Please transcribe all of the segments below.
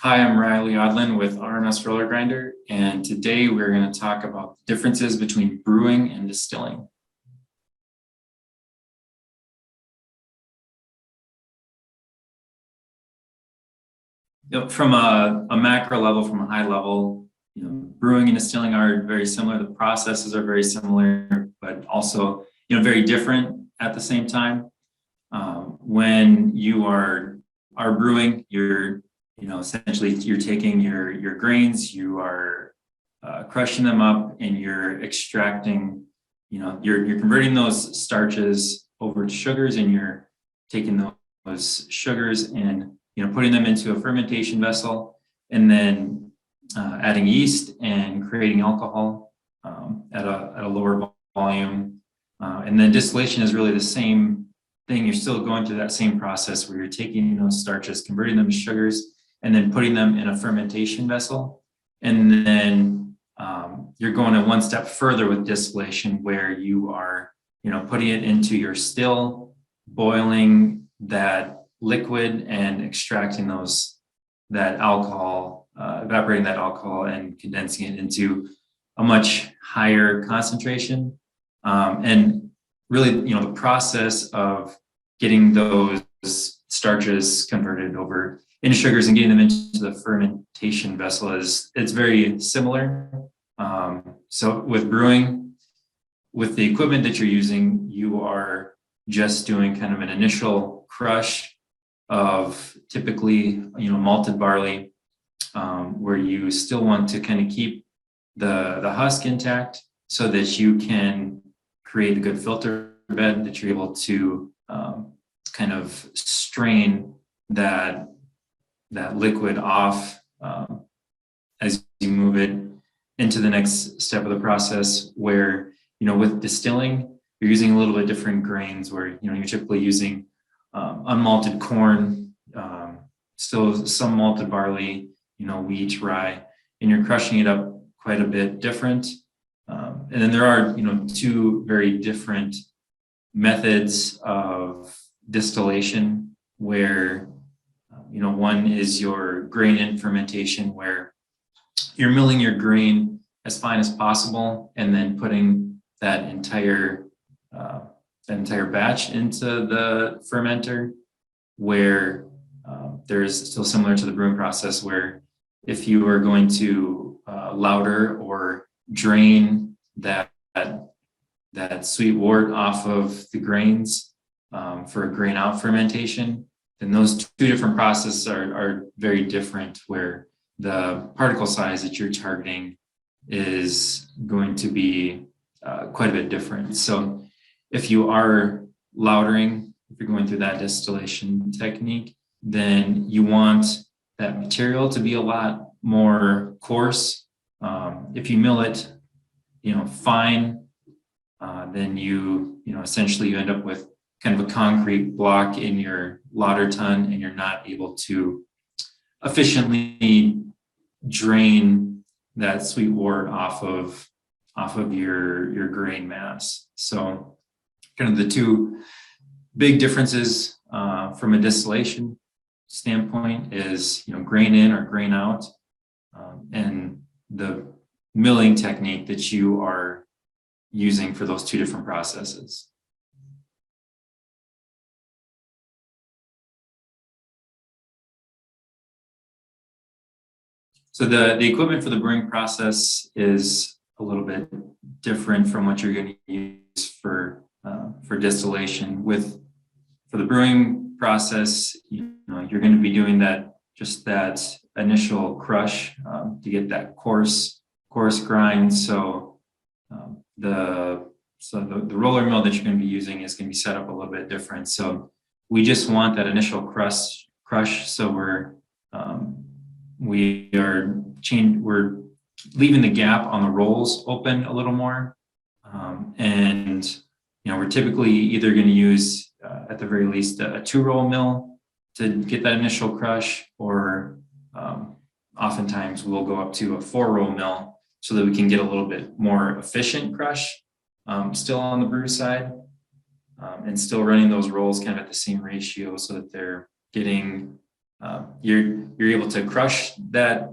Hi, I'm Riley Aadland with RMS Roller-Grinder, and today we're going to talk about the differences between brewing and distilling. From a macro level, from a high level, brewing and distilling are very similar. The processes are very similar, but also, very different at the same time. When you are brewing, you're essentially you're taking your grains, you are crushing them up, and you're extracting, you're converting those starches over to sugars, and you're taking those sugars and putting them into a fermentation vessel, and then adding yeast and creating alcohol at a lower volume. And then distillation is really the same thing. You're still going through that same process where you're taking those starches, converting them to sugars, and then putting them in a fermentation vessel. And then you're going one step further with distillation, where you are, putting it into your still, boiling that liquid and extracting that alcohol, evaporating that alcohol and condensing it into a much higher concentration. And really, the process of getting those starches converted over into sugars and getting them into the fermentation vessel it's very similar. So with brewing, with the equipment that you're using, you are just doing kind of an initial crush of typically, malted barley, where you still want to kind of keep the husk intact so that you can create a good filter bed that you're able to kind of strain that liquid off as you move it into the next step of the process, where, with distilling, you're using a little bit different grains, where, you're typically using unmalted corn, still some malted barley, wheat, rye, and you're crushing it up quite a bit different. And then there are, two very different methods of distillation, where, one is your grain-in fermentation, where you're milling your grain as fine as possible and then putting that entire batch into the fermenter, where there's still similar to the brewing process, where if you are going to lauter or drain that sweet wort off of the grains for a grain out fermentation, then those two different processes are very different, where the particle size that you're targeting is going to be quite a bit different. So if you are lautering, if you're going through that distillation technique, then you want that material to be a lot more coarse. If you mill it, fine, then essentially you end up with kind of a concrete block in your lauter tun, and you're not able to efficiently drain that sweet wort off of your grain mass. So kind of the two big differences from a distillation standpoint is, grain in or grain out, and the milling technique that you are using for those two different processes. So the equipment for the brewing process is a little bit different from what you're going to use for distillation. For the brewing process, you're going to be doing that initial crush to get that coarse grind. So the roller mill that you're going to be using is going to be set up a little bit different. So we just want that initial crush. So we're leaving the gap on the rolls open a little more, and we're typically either going to use at the very least a 2-roll mill to get that initial crush, or oftentimes we'll go up to a 4-roll mill so that we can get a little bit more efficient crush still on the brew side, and still running those rolls kind of at the same ratio, so that they're getting you're able to crush that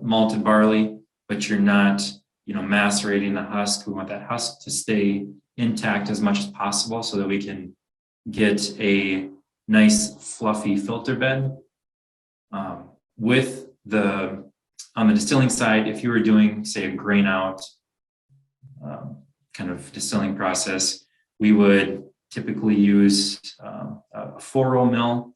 malted barley, but you're not, macerating the husk. We want that husk to stay intact as much as possible so that we can get a nice fluffy filter bed. On the distilling side, if you were doing, say, a grain out kind of distilling process, we would typically use a 4-roll mill,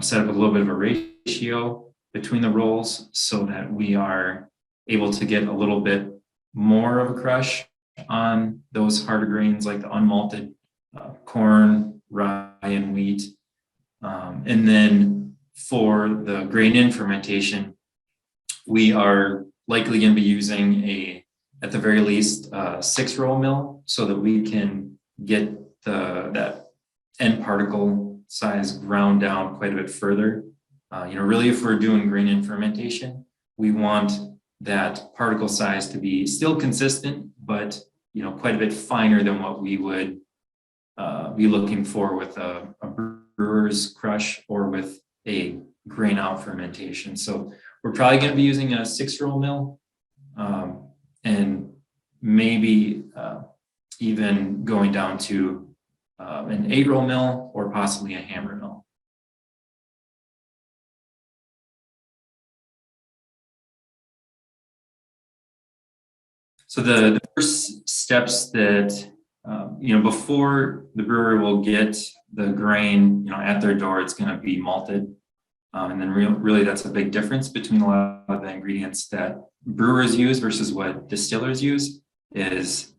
set up a little bit of a ratio between the rolls so that we are able to get a little bit more of a crush on those harder grains like the unmalted corn, rye, and wheat. And then for the grain in fermentation, we are likely going to be using at the very least, 6-roll mill so that we can get that end particle size ground down quite a bit further. Really, if we're doing grain in fermentation, we want that particle size to be still consistent, but quite a bit finer than what we would be looking for with a brewer's crush or with a grain out fermentation. So we're probably going to be using a 6-roll mill, and maybe even going down to an 8-roll mill or possibly a hammer mill. So the first steps that, before the brewer will get the grain, at their door, it's going to be malted. And then really that's a big difference between a lot of the ingredients that brewers use versus what distillers use is,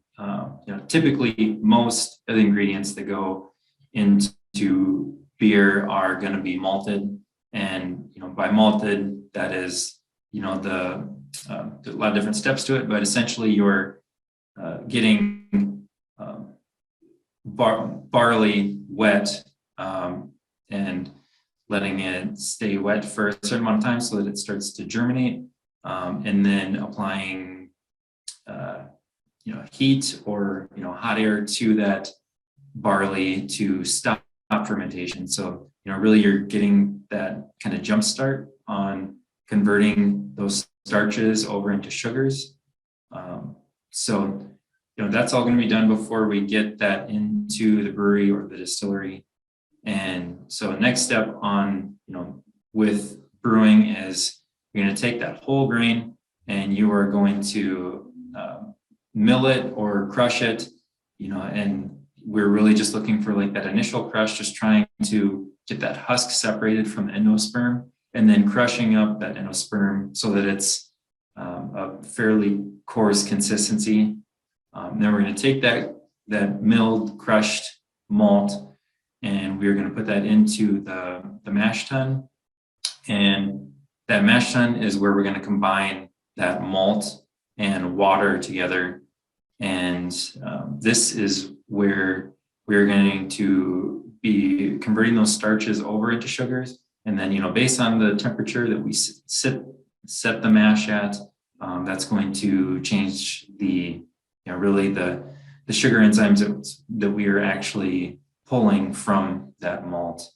typically most of the ingredients that go into beer are going to be malted. And, by malted, that is, there's a lot of different steps to it, but essentially you're getting barley wet and letting it stay wet for a certain amount of time so that it starts to germinate, and then applying heat or hot air to that barley to stop fermentation. So really you're getting that kind of jump start on converting those starches over into sugars. So that's all going to be done before we get that into the brewery or the distillery. And so next step on, with brewing is you're going to take that whole grain and you are going to mill it or crush it, and we're really just looking for like that initial crush, just trying to get that husk separated from the endosperm and then crushing up that endosperm so that it's a fairly coarse consistency. Then we're going to take that milled, crushed malt, and we're going to put that into the mash tun. And that mash tun is where we're going to combine that malt and water together. And this is where we're going to be converting those starches over into sugars. And then, based on the temperature that we set the mash at, that's going to change really the sugar enzymes that we are actually pulling from that malt.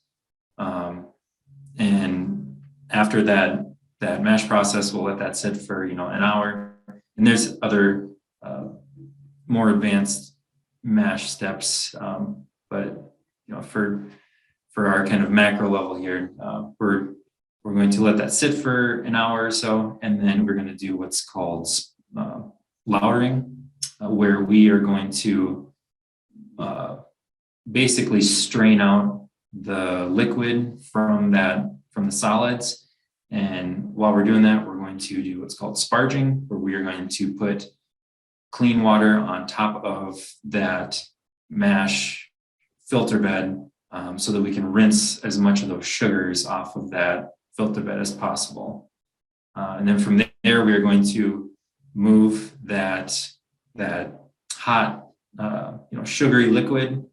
And after that mash process, we'll let that sit for, an hour. And there's other more advanced mash steps. But, for our kind of macro level here, we're going to let that sit for an hour or so, and then we're going to do what's called lautering, where we are going to basically strain out the liquid from the solids. And while we're doing that, we're going to do what's called sparging, where we are going to put clean water on top of that mash filter bed, so that we can rinse as much of those sugars off of that filter bed as possible. And then from there, we are going to move that hot, sugary liquid,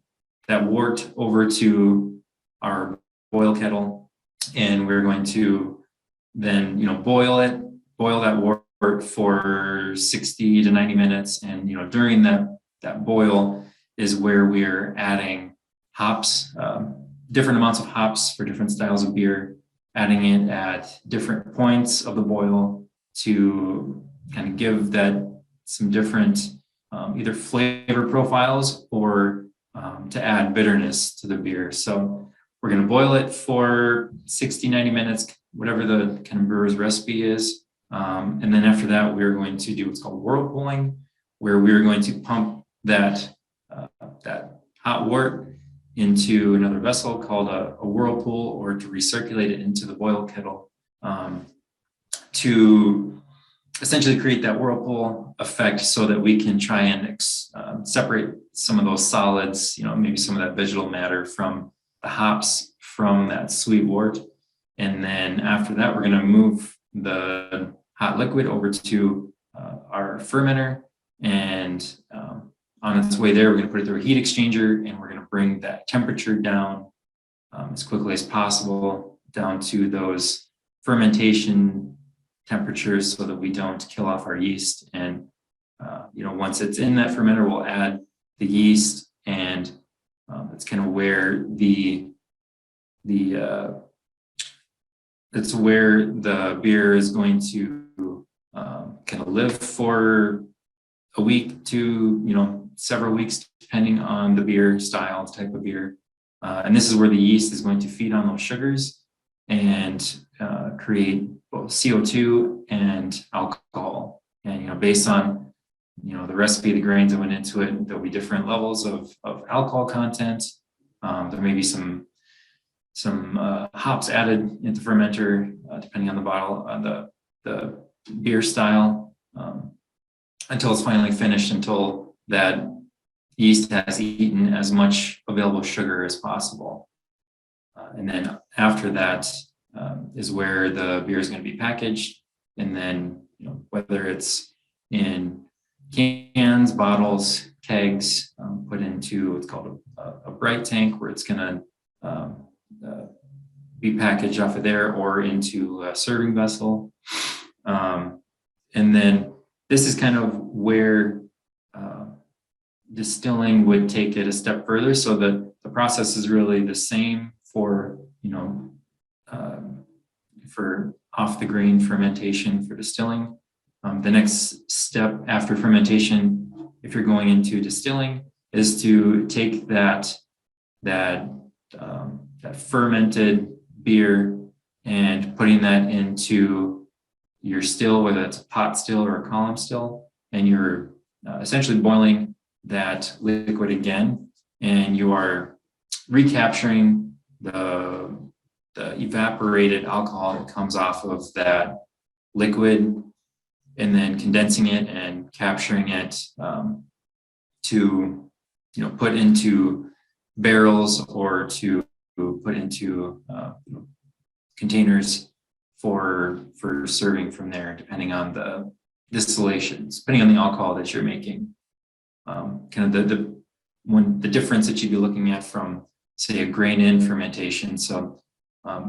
that wort, over to our boil kettle. And we're going to then, boil that wort for 60 to 90 minutes. And, during that boil is where we're adding hops, different amounts of hops for different styles of beer. adding it at different points of the boil to kind of give that some different either flavor profiles or to add bitterness to the beer. So we're going to boil it for 60, 90 minutes, whatever the kind of brewer's recipe is. And then after that, we're going to do what's called whirlpooling, where we're going to pump that hot wort into another vessel called a whirlpool, or to recirculate it into the boil kettle to essentially create that whirlpool effect so that we can try and separate some of those solids, maybe some of that vegetal matter from the hops from that sweet wort. And then after that, we're going to move the hot liquid over to our fermenter, and on its way there, we're going to put it through a heat exchanger, and we're going to bring that temperature down as quickly as possible down to those fermentation temperatures so that we don't kill off our yeast. And once it's in that fermenter, we'll add the yeast, and that's kind of where that's where the beer is going to kind of live for a week to several weeks, depending on the beer style, type of beer. And this is where the yeast is going to feed on those sugars and create both CO2 and alcohol. And based on the recipe, the grains that went into it, there'll be different levels of alcohol content. There may be some hops added into fermenter, depending on the bottle, on the beer style, until it's finally finished, until that yeast has eaten as much available sugar as possible. And then after that is where the beer is going to be packaged. And then, whether it's in cans, bottles, kegs, put into what's called a bright tank, where it's going to be packaged off of there, or into a serving vessel. And then this is kind of where distilling would take it a step further. So the process is really the same for off the grain fermentation for distilling. The next step after fermentation, if you're going into distilling, is to take that fermented beer and putting that into your still, whether it's a pot still or a column still, and you're essentially boiling that liquid again, and you are recapturing the evaporated alcohol that comes off of that liquid, and then condensing it and capturing it to put into barrels, or to put into containers for serving from there, depending on the distillations, depending on the alcohol that you're making. Kind of the difference that you'd be looking at from, say, a grain-in fermentation. So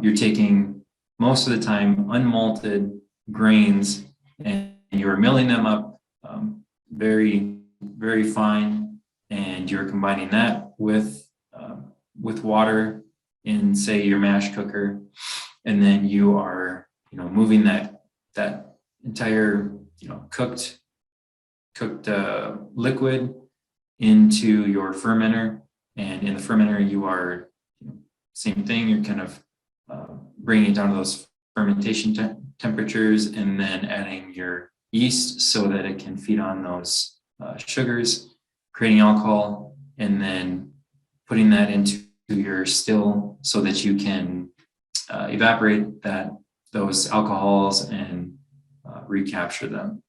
you're taking, most of the time, unmalted grains, and you're milling them up very, very fine, and you're combining that with water in, say, your mash cooker, and then you are moving that entire cooked liquid into your fermenter. And in the fermenter, you are same thing, you're kind of bringing it down to those fermentation temperatures, and then adding your yeast so that it can feed on those sugars, creating alcohol, and then putting that into your still so that you can evaporate those alcohols and recapture them.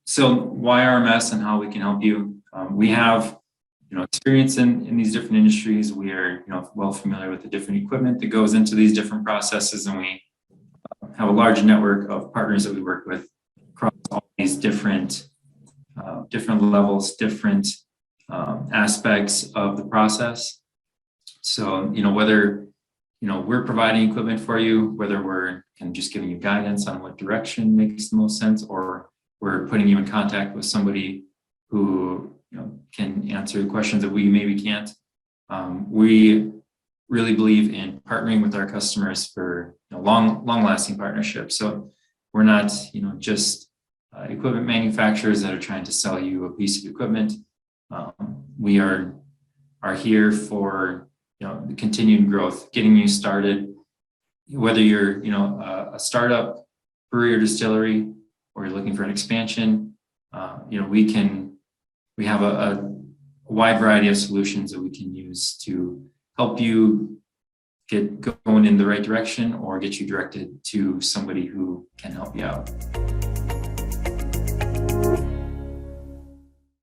So why RMS and how we can help you? We have experience in these different industries. We are well familiar with the different equipment that goes into these different processes, and we have a large network of partners that we work with across all these different levels, different aspects of the process. So whether we're providing equipment for you, whether we're kind of just giving you guidance on what direction makes the most sense, or we're putting you in contact with somebody who can answer the questions that we maybe can't. We really believe in partnering with our customers for long-lasting partnerships. So we're not, just equipment manufacturers that are trying to sell you a piece of equipment. We are here for the continued growth, getting you started. Whether you're a startup brewery or distillery, or you're looking for an expansion, we have a wide variety of solutions that we can use to help you get going in the right direction or get you directed to somebody who can help you out.